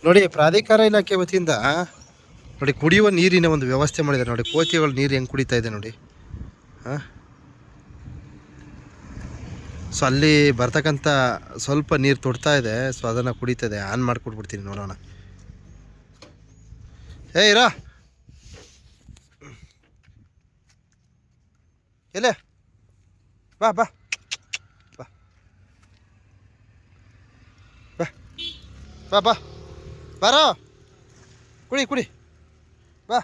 ನೋಡಿ, ಪ್ರಾಧಿಕಾರ ಇಲಾಖೆ ವತಿಯಿಂದ ನೋಡಿ ಕುಡಿಯುವ ನೀರಿನ ಒಂದು ವ್ಯವಸ್ಥೆ ಮಾಡಿದ್ದಾರೆ. ನೋಡಿ ಕೋತಿಗಳು ನೀರು ಹೆಂಗೆ ಕುಡಿತಾ ಇದೆ ನೋಡಿ. ಹಾಂ, ಸೊ ಅಲ್ಲಿ ಬರ್ತಕ್ಕಂಥ ಸ್ವಲ್ಪ ನೀರು ತೊಡ್ತಾ ಇದೆ. ಸೊ ಅದನ್ನು ಕುಡಿತದೆ. ಆನ್ ಮಾಡಿಕೊಟ್ಬಿಡ್ತೀನಿ, ನೋಡೋಣ. ಇರಾ ಎಲ್ಲೇ, ಬಾ ಬಾ ಬಾ ಬಾ ಬಾ ಬಾ ಬಾರೋ, ಕುಡಿ ಕುಡಿ ಬಾ.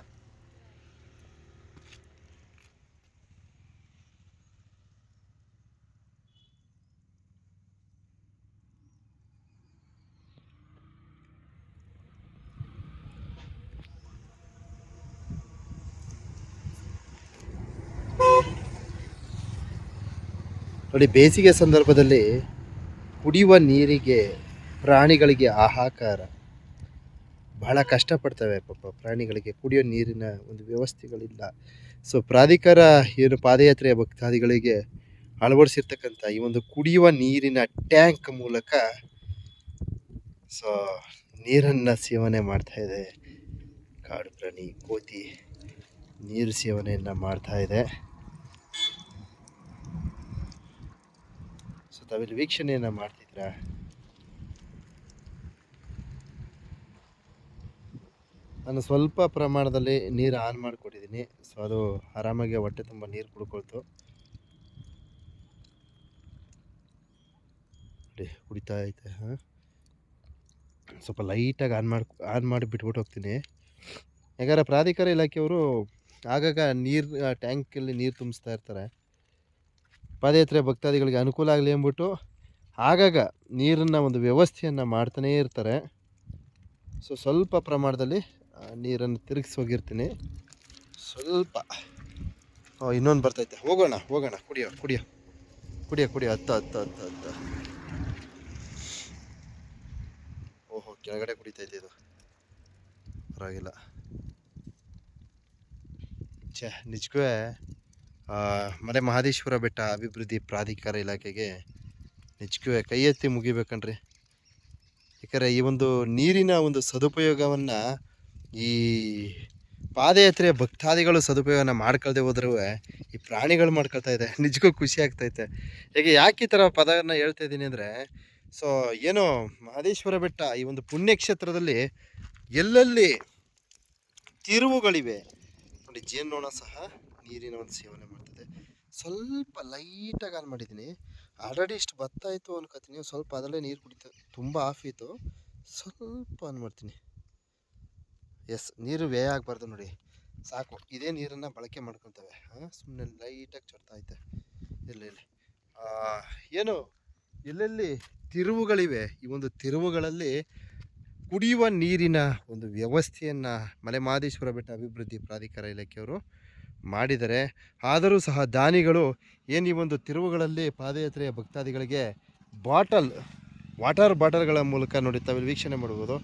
ನೋಡಿ, ಬೇಸಿಗೆ ಸಂದರ್ಭದಲ್ಲಿ ಕುಡಿಯುವ ನೀರಿಗೆ ಪ್ರಾಣಿಗಳಿಗೆ ಹಾಹಾಕಾರ, ಬಹಳ ಕಷ್ಟಪಡ್ತವೆ ಪಾಪ. ಪ್ರಾಣಿಗಳಿಗೆ ಕುಡಿಯೋ ನೀರಿನ ಒಂದು ವ್ಯವಸ್ಥೆಗಳಿಲ್ಲ. ಸೊ ಪ್ರಾಧಿಕಾರ ಏನು ಪಾದಯಾತ್ರೆಯ ಭಕ್ತಾದಿಗಳಿಗೆ ಅಳವಡಿಸಿರ್ತಕ್ಕಂಥ ಈ ಒಂದು ಕುಡಿಯುವ ನೀರಿನ ಟ್ಯಾಂಕ್ ಮೂಲಕ ಸೊ ನೀರನ್ನು ಸೇವನೆ ಮಾಡ್ತಾ ಇದೆ. ಕಾಡು ಪ್ರಾಣಿ ಕೋತಿ ನೀರು ಸೇವನೆಯನ್ನು ಮಾಡ್ತಾ ಇದೆ. ಸೊ ತಾವಿಲ್ಲಿ ವೀಕ್ಷಣೆಯನ್ನು ಮಾಡ್ತಿದ್ದೀರಾ. ನಾನು ಸ್ವಲ್ಪ ಪ್ರಮಾಣದಲ್ಲಿ ನೀರು ಆನ್ ಮಾಡಿಕೊಟ್ಟಿದ್ದೀನಿ. ಸೊ ಅದು ಆರಾಮಾಗಿ ಹೊಟ್ಟೆ ತುಂಬ ನೀರು ಕುಡ್ಕೊಳ್ತು. ನೋಡಿ, ಕುಡಿತಾ ಐತೆ. ಹಾಂ, ಸ್ವಲ್ಪ ಲೈಟಾಗಿ ಆನ್ ಮಾಡಿ ಬಿಟ್ಬಿಟ್ಟು ಹೋಗ್ತೀನಿ. ಯಾಕಂದರೆ ಪ್ರಾಧಿಕಾರ ಇಲಾಖೆಯವರು ಆಗಾಗ ನೀರು ಟ್ಯಾಂಕಲ್ಲಿ ನೀರು ತುಂಬಿಸ್ತಾ ಇರ್ತಾರೆ. ಪಾದಯಾತ್ರೆ ಭಕ್ತಾದಿಗಳಿಗೆ ಅನುಕೂಲ ಆಗಲಿ ಅಂದ್ಬಿಟ್ಟು ಆಗಾಗ ನೀರನ್ನು ಒಂದು ವ್ಯವಸ್ಥೆಯನ್ನು ಮಾಡ್ತಾನೇ ಇರ್ತಾರೆ. ಸೊ ಸ್ವಲ್ಪ ಪ್ರಮಾಣದಲ್ಲಿ ನೀರನ್ನು ತಿರುಗಿಸಿ ಹೋಗಿರ್ತೀನಿ. ಸ್ವಲ್ಪ ಇನ್ನೊಂದು ಬರ್ತೈತೆ. ಹೋಗೋಣ ಕುಡಿಯೋ ಕುಡಿಯೋ ಕುಡಿಯೋ ಕುಡಿಯೋ ಹತ್ತ. ಓಹೋ, ಕೆಳಗಡೆ ಕುಡಿತೈತೆ ಇದು, ಪರವಾಗಿಲ್ಲ. ನಿಜಕ್ಕೂ ಮಲೆ ಮಹದೇಶ್ವರ ಬೆಟ್ಟ ಅಭಿವೃದ್ಧಿ ಪ್ರಾಧಿಕಾರ ಇಲಾಖೆಗೆ ನಿಜಕ್ಕೂ ಕೈ ಎತ್ತಿ ಮುಗಿಬೇಕಣ್ರಿ. ಯಾಕಂದರೆ ಈ ಒಂದು ನೀರಿನ ಒಂದು ಸದುಪಯೋಗವನ್ನು ಈ ಪಾದಯಾತ್ರೆಯ ಭಕ್ತಾದಿಗಳು ಸದುಪಯೋಗನ ಮಾಡ್ಕೊಳ್ದೆ ಹೋದ್ರೂ ಈ ಪ್ರಾಣಿಗಳು ಮಾಡ್ಕೊಳ್ತಾ ಇದೆ. ನಿಜಕ್ಕೂ ಖುಷಿ ಆಗ್ತೈತೆ. ಯಾಕೆ ಈ ಥರ ಪದವನ್ನು ಹೇಳ್ತಾ ಇದ್ದೀನಿ ಅಂದರೆ, ಸೊ ಏನೋ ಮಹದೇಶ್ವರ ಬೆಟ್ಟ ಈ ಒಂದು ಪುಣ್ಯಕ್ಷೇತ್ರದಲ್ಲಿ ಎಲ್ಲೆಲ್ಲಿ ತಿರುವುಗಳಿವೆ ನೋಡಿ, ಜೇನ್ನೋಣ ಸಹ ನೀರಿನ ಒಂದು ಸೇವನೆ ಮಾಡ್ತದೆ. ಸ್ವಲ್ಪ ಲೈಟಾಗಿ ಆನ್ ಮಾಡಿದ್ದೀನಿ. ಆಲ್ರೆಡಿ ಇಷ್ಟು ಬತ್ತಾಯಿತು ಅನ್ಕೋತೀನಿ. ಸ್ವಲ್ಪ ಅದರಲ್ಲೇ ನೀರು ಕುಡಿತಾ, ತುಂಬ ಆಫ್ ಇತ್ತು. ಸ್ವಲ್ಪ ಆನ್ ಮಾಡ್ತೀನಿ. ಎಸ್, ನೀರು ವ್ಯಯ ಆಗಬಾರ್ದು ನೋಡಿ, ಸಾಕು. ಇದೇ ನೀರನ್ನು ಬಳಕೆ ಮಾಡ್ಕೊತವೆ. ಸುಮ್ಮನೆ ಲೈಟಾಗಿ ಚಡ್ತಾ ಐತೆ. ಇಲ್ಲಿ ಏನು ಎಲ್ಲೆಲ್ಲಿ ತಿರುವುಗಳಿವೆ, ಈ ಒಂದು ತಿರುವುಗಳಲ್ಲಿ ಕುಡಿಯುವ ನೀರಿನ ಒಂದು ವ್ಯವಸ್ಥೆಯನ್ನು ಮಲೆ ಮಹದೇಶ್ವರ ಬೆಟ್ಟ ಅಭಿವೃದ್ಧಿ ಪ್ರಾಧಿಕಾರ ಇಲಾಖೆಯವರು ಮಾಡಿದ್ದಾರೆ. ಆದರೂ ಸಹ ದಾನಿಗಳು ಏನು ಈ ಒಂದು ತಿರುವುಗಳಲ್ಲಿ ಪಾದಯಾತ್ರೆಯ ಭಕ್ತಾದಿಗಳಿಗೆ ವಾಟರ್ ಬಾಟಲ್ಗಳ ಮೂಲಕ ನೋಡಿ, ತಾವಿಲ್ಲಿ ವೀಕ್ಷಣೆ ಮಾಡ್ಬೋದು.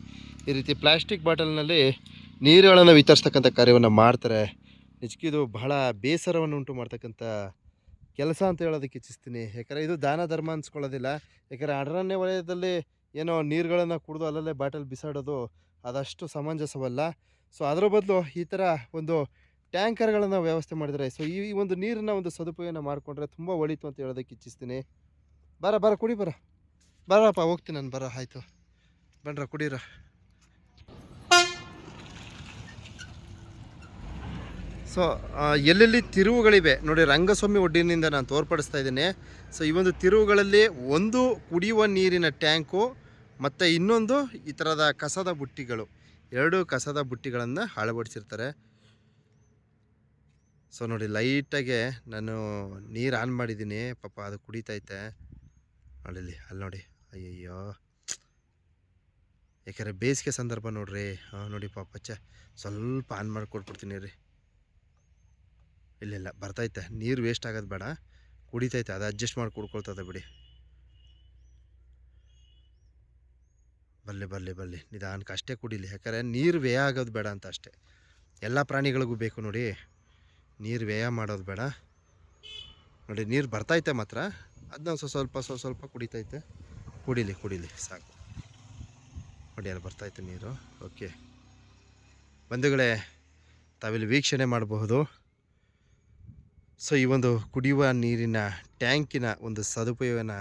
ಈ ರೀತಿ ಪ್ಲಾಸ್ಟಿಕ್ ಬಾಟಲ್ನಲ್ಲಿ ನೀರುಗಳನ್ನು ವಿತರಿಸ್ತಕ್ಕಂಥ ಕಾರ್ಯವನ್ನು ಮಾಡ್ತಾರೆ. ನಿಜಕ್ಕಿದು ಬಹಳ ಬೇಸರವನ್ನು ಉಂಟು ಮಾಡ್ತಕ್ಕಂಥ ಕೆಲಸ ಅಂತ ಹೇಳೋದಕ್ಕೆ ಇಚ್ಛಿಸ್ತೀನಿ. ಯಾಕಂದರೆ ಇದು ದಾನ ಧರ್ಮ ಅನ್ಸ್ಕೊಳ್ಳೋದಿಲ್ಲ. ಯಾಕಂದರೆ ಅರಣ್ಯ ವಲಯದಲ್ಲಿ ಏನೋ ನೀರುಗಳನ್ನು ಕುಡಿದು ಅಲ್ಲಲ್ಲೇ ಬಾಟಲ್ ಬಿಸಾಡೋದು ಅದಷ್ಟು ಸಮಂಜಸವಲ್ಲ. ಸೊ ಅದರ ಬದಲು ಈ ಥರ ಒಂದು ಟ್ಯಾಂಕರ್ಗಳನ್ನು ವ್ಯವಸ್ಥೆ ಮಾಡಿದರೆ, ಸೊ ಈ ಒಂದು ನೀರನ್ನು ಒಂದು ಸದುಪಯೋಗ ಮಾಡಿಕೊಂಡ್ರೆ ತುಂಬ ಒಳಿತು ಅಂತ ಹೇಳೋದಕ್ಕೆ ಇಚ್ಛಿಸ್ತೀನಿ. ಬರ ಕುಡಿ, ಬರಪ್ಪ, ಹೋಗ್ತೀನಿ ನಾನು. ಆಯಿತು, ಬನ್ರ ಕುಡೀರ. ಸೊ ಎಲ್ಲೆಲ್ಲಿ ತಿರುವುಗಳಿವೆ ನೋಡಿ, ರಂಗಸ್ವಾಮಿ ಒಡ್ಡಿನಿಂದ ನಾನು ತೋರ್ಪಡಿಸ್ತಾ ಇದ್ದೀನಿ. ಸೊ ಈ ಒಂದು ತಿರುವುಗಳಲ್ಲಿ ಒಂದು ಕುಡಿಯುವ ನೀರಿನ ಟ್ಯಾಂಕು ಮತ್ತು ಇನ್ನೊಂದು ಈ ಥರದ ಕಸದ ಬುಟ್ಟಿಗಳು, 2 ಕಸದ ಬುಟ್ಟಿಗಳನ್ನು ಅಳವಡಿಸಿರ್ತಾರೆ. ಸೊ ನೋಡಿ, ಲೈಟಾಗೆ ನಾನು ನೀರು ಆನ್ ಮಾಡಿದ್ದೀನಿ. ಪಾಪ ಅದು ಕುಡಿತೈತೆ. ಅಲ್ಲಿ ನೋಡಿ, ಅಯ್ಯಯ್ಯೋ, ಯಾಕೆಂದರೆ ಬೇಸಿಗೆ ಸಂದರ್ಭ ನೋಡ್ರಿ. ನೋಡಿ ಪಾಪಚ್ಚ, ಸ್ವಲ್ಪ ಆನ್ ಮಾಡಿಕೊಟ್ಬಿಡ್ತೀನಿ ರೀ. ಇಲ್ಲ ಬರ್ತೈತೆ ನೀರು, ವೇಸ್ಟ್ ಆಗೋದು ಬೇಡ, ಕುಡಿತೈತೆ. ಅದು ಅಡ್ಜಸ್ಟ್ ಮಾಡಿ ಕುಡ್ಕೊಳ್ತದೆ ಬಿಡಿ. ಬಲ್ಲಿ ನಿಧಾನಕ್ಕೆ ಅಷ್ಟೇ ಕುಡೀಲಿ. ಯಾಕಂದರೆ ನೀರು ವ್ಯಯ ಆಗೋದು ಬೇಡ ಅಂತ ಅಷ್ಟೇ. ಎಲ್ಲ ಪ್ರಾಣಿಗಳಿಗೂ ಬೇಕು ನೋಡಿ, ನೀರು ವ್ಯಯ ಮಾಡೋದು ಬೇಡ ನೋಡಿ. ನೀರು ಬರ್ತೈತೆ ಮಾತ್ರ, ಅದನ್ನ ಸ್ವಲ್ಪ ಕುಡಿತೈತೆ. ಕುಡೀಲಿ ಸಾಕು ನೋಡಿ ಅಲ್ಲಿ ಬರ್ತಾಯಿತ್ತು ನೀರು. ಓಕೆ ಬಂಧುಗಳೇ, ತಾವಿಲ್ಲಿ ವೀಕ್ಷಣೆ ಮಾಡಬಹುದು. ಸೊ ಈ ಒಂದು ಕುಡಿಯುವ ನೀರಿನ ಟ್ಯಾಂಕಿನ ಒಂದು ಸದುಪಯೋಗನ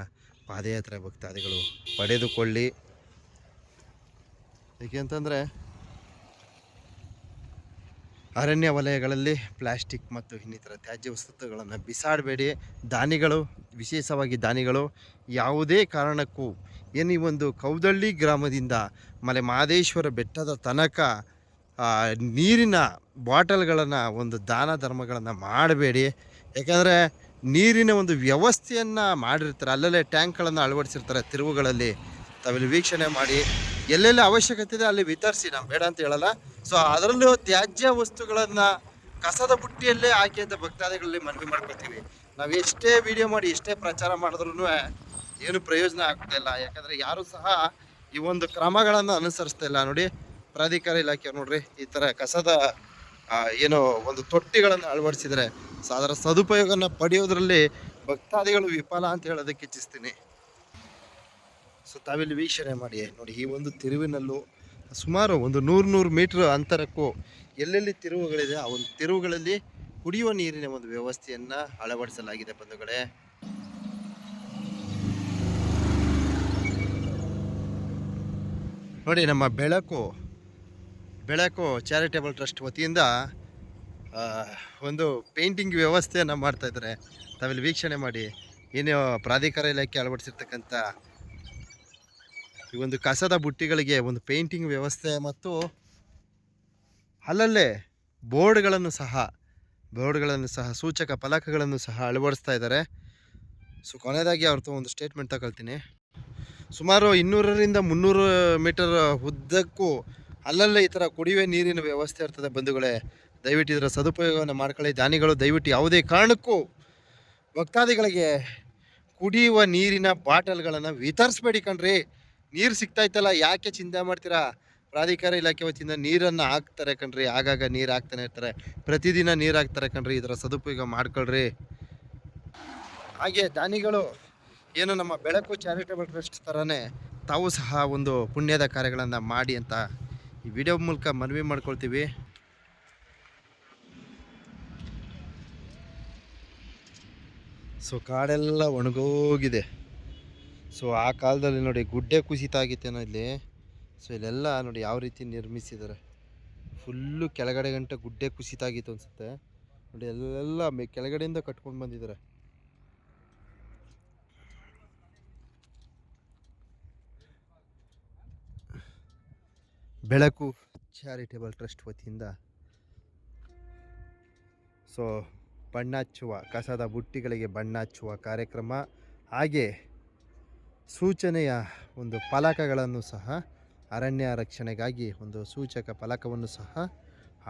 ಪಾದಯಾತ್ರೆ ಭಕ್ತಾದಿಗಳು ಪಡೆದುಕೊಳ್ಳಿ. ಏಕೆಂತಂದರೆ ಅರಣ್ಯ ವಲಯಗಳಲ್ಲಿ ಪ್ಲಾಸ್ಟಿಕ್ ಮತ್ತು ಇನ್ನಿತರ ತ್ಯಾಜ್ಯ ವಸ್ತುಗಳನ್ನು ಬಿಸಾಡಬೇಡಿ. ದಾನಿಗಳು, ವಿಶೇಷವಾಗಿ ದಾನಿಗಳು, ಯಾವುದೇ ಕಾರಣಕ್ಕೂ ಏನು ಈ ಒಂದು ಕೌದಳ್ಳಿ ಗ್ರಾಮದಿಂದ ಮಲೆ ಮಹದೇಶ್ವರ ಬೆಟ್ಟದ ತನಕ ನೀರಿನ ಬಾಟಲ್ಗಳನ್ನು ಒಂದು ದಾನ ಧರ್ಮಗಳನ್ನು ಮಾಡಬೇಡಿ. ಯಾಕಂದರೆ ನೀರಿನ ಒಂದು ವ್ಯವಸ್ಥೆಯನ್ನು ಮಾಡಿರ್ತಾರೆ, ಅಲ್ಲಲ್ಲೇ ಟ್ಯಾಂಕ್ಗಳನ್ನು ಅಳವಡಿಸಿರ್ತಾರೆ ತಿರುವುಗಳಲ್ಲಿ. ತಾವಿಲ್ಲಿ ವೀಕ್ಷಣೆ ಮಾಡಿ, ಎಲ್ಲೆಲ್ಲಿ ಅವಶ್ಯಕತೆ ಇದೆ ಅಲ್ಲಿ ವಿತರಿಸಿ, ನಾವು ಬೇಡ ಅಂತ ಹೇಳಲ್ಲ. ಸೊ ಅದರಲ್ಲೂ ತ್ಯಾಜ್ಯ ವಸ್ತುಗಳನ್ನು ಕಸದ ಬುಟ್ಟಿಯಲ್ಲೇ ಹಾಕಿ ಅಂತ ಭಕ್ತಾದಿಗಳಲ್ಲಿ ಮನವಿ ಮಾಡ್ಕೊತೀವಿ. ನಾವು ಎಷ್ಟೇ ವಿಡಿಯೋ ಮಾಡಿ ಎಷ್ಟೇ ಪ್ರಚಾರ ಮಾಡಿದ್ರೂ ಏನು ಪ್ರಯೋಜನ ಆಗ್ತಾಯಿಲ್ಲ. ಯಾಕಂದರೆ ಯಾರೂ ಸಹ ಈ ಒಂದು ಕ್ರಮಗಳನ್ನು ಅನುಸರಿಸ್ತಾ ಇಲ್ಲ. ನೋಡಿ, ಪ್ರಾಧಿಕಾರ ಇಲಾಖೆ ನೋಡ್ರಿ ಈ ಥರ ಕಸದ ಏನೋ ಒಂದು ತೊಟ್ಟಿಗಳನ್ನು ಅಳವಡಿಸಿದರೆ ಸೊ ಅದರ ಸದುಪಯೋಗನ ಪಡೆಯೋದ್ರಲ್ಲಿ ಭಕ್ತಾದಿಗಳು ವಿಫಲ ಅಂತ ಹೇಳೋದಕ್ಕೆ ಇಚ್ಛಿಸ್ತೀನಿ. ಸೊ ತಾವಿಲ್ಲಿ ವೀಕ್ಷಣೆ ಮಾಡಿ ನೋಡಿ, ಈ ಒಂದು ತಿರುವಿನಲ್ಲೂ ಸುಮಾರು ಒಂದು 100 ಮೀಟ್ರ್ ಅಂತರಕ್ಕೂ ಎಲ್ಲೆಲ್ಲಿ ತಿರುವುಗಳಿದೆ ಆ ಒಂದು ತಿರುವುಗಳಲ್ಲಿ ಕುಡಿಯುವ ನೀರಿನ ಒಂದು ವ್ಯವಸ್ಥೆಯನ್ನು ಅಳವಡಿಸಲಾಗಿದೆ ಬಂಧುಗಳೇ. ನೋಡಿ, ನಮ್ಮ ಬೆಳಕು ಚಾರಿಟೇಬಲ್ ಟ್ರಸ್ಟ್ ವತಿಯಿಂದ ಒಂದು ಪೇಂಟಿಂಗ್ ವ್ಯವಸ್ಥೆಯನ್ನು ಮಾಡ್ತಾಯಿದ್ದಾರೆ. ತಾವಿಲ್ಲಿ ವೀಕ್ಷಣೆ ಮಾಡಿ, ಏನು ಪ್ರಾಧಿಕಾರ ಇಲಾಖೆ ಅಳವಡಿಸಿರ್ತಕ್ಕಂಥ ಈ ಒಂದು ಕಸದ ಬುಟ್ಟಿಗಳಿಗೆ ಒಂದು ಪೇಂಟಿಂಗ್ ವ್ಯವಸ್ಥೆ ಮತ್ತು ಅಲ್ಲಲ್ಲೇ ಬೋರ್ಡ್ಗಳನ್ನು ಸಹ ಸೂಚಕ ಫಲಕಗಳನ್ನು ಸಹ ಅಳವಡಿಸ್ತಾ ಇದ್ದಾರೆ. ಸೊ ಕೊನೆಯದಾಗಿ ಅವ್ರದ್ದು ಒಂದು ಸ್ಟೇಟ್ಮೆಂಟ್ ತಗೊಳ್ತೀನಿ. ಸುಮಾರು 200ರಿಂದ 300 ಮೀಟರ್ ಉದ್ದಕ್ಕೂ ಅಲ್ಲಲ್ಲೇ ಈ ಥರ ಕುಡಿಯುವ ನೀರಿನ ವ್ಯವಸ್ಥೆ ಇರ್ತದೆ ಬಂಧುಗಳೇ. ದಯವಿಟ್ಟು ಇದರ ಸದುಪಯೋಗವನ್ನು ಮಾಡ್ಕೊಳ್ಳಿ. ದಾನಿಗಳು ದಯವಿಟ್ಟು ಯಾವುದೇ ಕಾರಣಕ್ಕೂ ಭಕ್ತಾದಿಗಳಿಗೆ ಕುಡಿಯುವ ನೀರಿನ ಬಾಟಲ್ಗಳನ್ನು ವಿತರಿಸ್ಬೇಡಿ ಕಣ್ರಿ. ನೀರು ಸಿಗ್ತಾಯಿತ್ತಲ್ಲ, ಯಾಕೆ ಚಿಂತೆ ಮಾಡ್ತೀರಾ? ಪ್ರಾಧಿಕಾರ ಇಲಾಖೆ ವತಿಯಿಂದ ನೀರನ್ನು ಹಾಕ್ತಾರೆ ಕಣ್ರಿ, ಆಗಾಗ ನೀರು ಹಾಕ್ತಾನೆ ಇರ್ತಾರೆ, ಪ್ರತಿದಿನ ನೀರು ಹಾಕ್ತಾರೆ ಕಣ್ರಿ. ಇದರ ಸದುಪಯೋಗ ಮಾಡ್ಕೊಳ್ರಿ. ಹಾಗೆ ದಾನಿಗಳು ಏನು ನಮ್ಮ ಬೆಳಕು ಚಾರಿಟೇಬಲ್ ಟ್ರಸ್ಟ್ ಥರನೇ ತಾವು ಸಹ ಒಂದು ಪುಣ್ಯದ ಕಾರ್ಯಗಳನ್ನು ಮಾಡಿ ಅಂತ ಈ ವಿಡಿಯೋ ಮೂಲಕ ಮನವಿ ಮಾಡ್ಕೊಳ್ತೀವಿ. ಸೊ ಕಾಡೆಲ್ಲ ಒಣಗೋಗಿದೆ. ಸೊ ಆ ಕಾಲದಲ್ಲಿ ನೋಡಿ ಗುಡ್ಡೆ ಕುಸಿತ ಆಗಿತ್ತೇನೋ ಇಲ್ಲಿ. ಸೊ ಇಲ್ಲೆಲ್ಲ ನೋಡಿ ಯಾವ ರೀತಿ ನಿರ್ಮಿಸಿದ್ದಾರೆ. ಫುಲ್ಲು ಕೆಳಗಡೆ ಗಂಟೆ ಗುಡ್ಡೆ ಕುಸಿತ ಆಗಿತ್ತು ಅನಿಸುತ್ತೆ. ನೋಡಿ ಎಲ್ಲ ಕೆಳಗಡೆಯಿಂದ ಕಟ್ಕೊಂಡು ಬಂದಿದ್ದಾರೆ. ಬೆಳಕು ಚಾರಿಟೇಬಲ್ ಟ್ರಸ್ಟ್ ವತಿಯಿಂದ ಸೊ ಬಣ್ಣ ಹಚ್ಚುವ, ಕಸದ ಬುಟ್ಟಿಗಳಿಗೆ ಬಣ್ಣ ಹಚ್ಚುವ ಕಾರ್ಯಕ್ರಮ, ಹಾಗೆ ಸೂಚನೆಯ ಒಂದು ಫಲಕಗಳನ್ನು ಸಹ ಅರಣ್ಯ ರಕ್ಷಣೆಗಾಗಿ ಒಂದು ಸೂಚಕ ಫಲಕವನ್ನು ಸಹ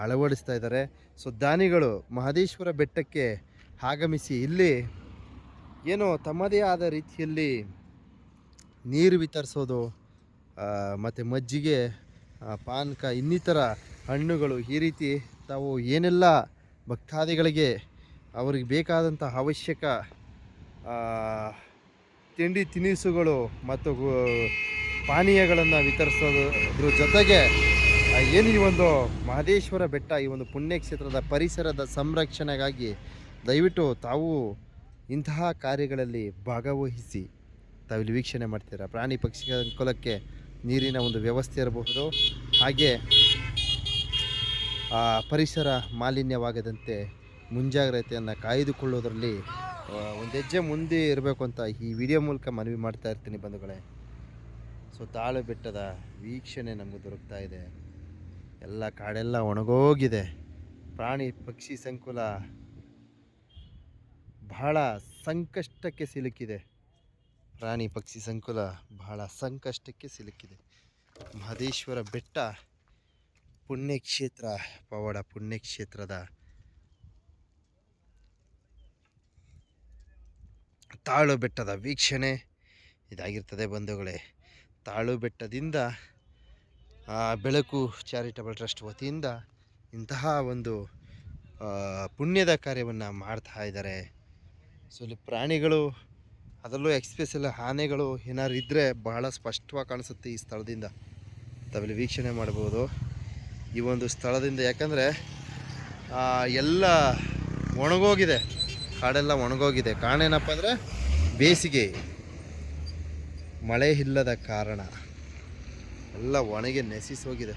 ಅಳವಡಿಸ್ತಾ ಇದ್ದಾರೆ. ಸೊ ದಾನಿಗಳು ಮಹದೇಶ್ವರ ಬೆಟ್ಟಕ್ಕೆ ಆಗಮಿಸಿ ಇಲ್ಲಿ ಏನೋ ತಮ್ಮದೇ ಆದ ರೀತಿಯಲ್ಲಿ ನೀರು ವಿತರಿಸೋದು ಮತ್ತು ಮಜ್ಜಿಗೆ, ಪಾನಕ, ಇನ್ನಿತರ ಹಣ್ಣುಗಳು, ಈ ರೀತಿ ತಾವು ಏನೆಲ್ಲ ಭಕ್ತಾದಿಗಳಿಗೆ ಅವ್ರಿಗೆ ಬೇಕಾದಂಥ ಅವಶ್ಯಕ ತಿಂಡಿ ತಿನಿಸುಗಳು ಮತ್ತು ಪಾನೀಯಗಳನ್ನು ವಿತರಿಸೋದ್ರ ಜೊತೆಗೆ ಏನು ಈ ಒಂದು ಮಹದೇಶ್ವರ ಬೆಟ್ಟ, ಈ ಒಂದು ಪುಣ್ಯಕ್ಷೇತ್ರದ ಪರಿಸರದ ಸಂರಕ್ಷಣೆಗಾಗಿ ದಯವಿಟ್ಟು ತಾವು ಇಂತಹ ಕಾರ್ಯಗಳಲ್ಲಿ ಭಾಗವಹಿಸಿ. ತಾವಿಲ್ಲಿ ವೀಕ್ಷಣೆ ಮಾಡ್ತೀರಾ, ಪ್ರಾಣಿ ಪಕ್ಷಿ ಅನುಕೂಲಕ್ಕೆ ನೀರಿನ ಒಂದು ವ್ಯವಸ್ಥೆ ಇರಬಹುದು, ಹಾಗೆ ಪರಿಸರ ಮಾಲಿನ್ಯವಾಗದಂತೆ ಮುಂಜಾಗ್ರತೆಯನ್ನು ಕಾಯ್ದುಕೊಳ್ಳೋದ್ರಲ್ಲಿ ಒಂದು ಹೆಜ್ಜೆ ಮುಂದೆ ಇರಬೇಕು ಅಂತ ಈ ವಿಡಿಯೋ ಮೂಲಕ ಮನವಿ ಮಾಡ್ತಾ ಇರ್ತೀನಿ ಬಂಧುಗಳೇ. ಸೊ ತಾಳು ಬೆಟ್ಟದ ವೀಕ್ಷಣೆ ನಮಗೆ ದೊರಕ್ತಾ ಇದೆ. ಎಲ್ಲ ಕಾಡೆಲ್ಲ ಒಣಗೋಗಿದೆ. ಪ್ರಾಣಿ ಪಕ್ಷಿ ಸಂಕುಲ ಬಹಳ ಸಂಕಷ್ಟಕ್ಕೆ ಸಿಲುಕಿದೆ. ಮಹದೇಶ್ವರ ಬೆಟ್ಟ ಪುಣ್ಯಕ್ಷೇತ್ರ, ಪವಾಡ ಪುಣ್ಯಕ್ಷೇತ್ರದ ತಾಳು ಬೆಟ್ಟದ ವೀಕ್ಷಣೆ ಇದಾಗಿರ್ತದೆ ಬಂಧುಗಳೇ. ತಾಳು ಬೆಟ್ಟದಿಂದ ಬೆಳಕು ಚಾರಿಟಬಲ್ ಟ್ರಸ್ಟ್ ವತಿಯಿಂದ ಇಂತಹ ಒಂದು ಪುಣ್ಯದ ಕಾರ್ಯವನ್ನು ಮಾಡ್ತಾ ಇದ್ದಾರೆ. ಸೊ ಇಲ್ಲಿ ಪ್ರಾಣಿಗಳು, ಅದರಲ್ಲೂ ಎಕ್ಸ್ಪೆಷಲ್ ಆನೆಗಳು ಏನಾದ್ರು ಇದ್ದರೆ ಬಹಳ ಸ್ಪಷ್ಟವಾಗಿ ಕಾಣಿಸುತ್ತೆ ಈ ಸ್ಥಳದಿಂದ. ತಾವಿಲ್ಲಿ ವೀಕ್ಷಣೆ ಮಾಡ್ಬೋದು ಈ ಒಂದು ಸ್ಥಳದಿಂದ. ಯಾಕಂದರೆ ಎಲ್ಲ ಒಣಗೋಗಿದೆ, ಕಾಡೆಲ್ಲ ಒಣಗೋಗಿದೆ. ಕಾರಣ ಏನಪ್ಪ ಅಂದರೆ ಬೇಸಿಗೆ, ಮಳೆ ಇಲ್ಲದ ಕಾರಣ ಎಲ್ಲ ಒಣಗಿ ನಶಿಸೋಗಿದೆ.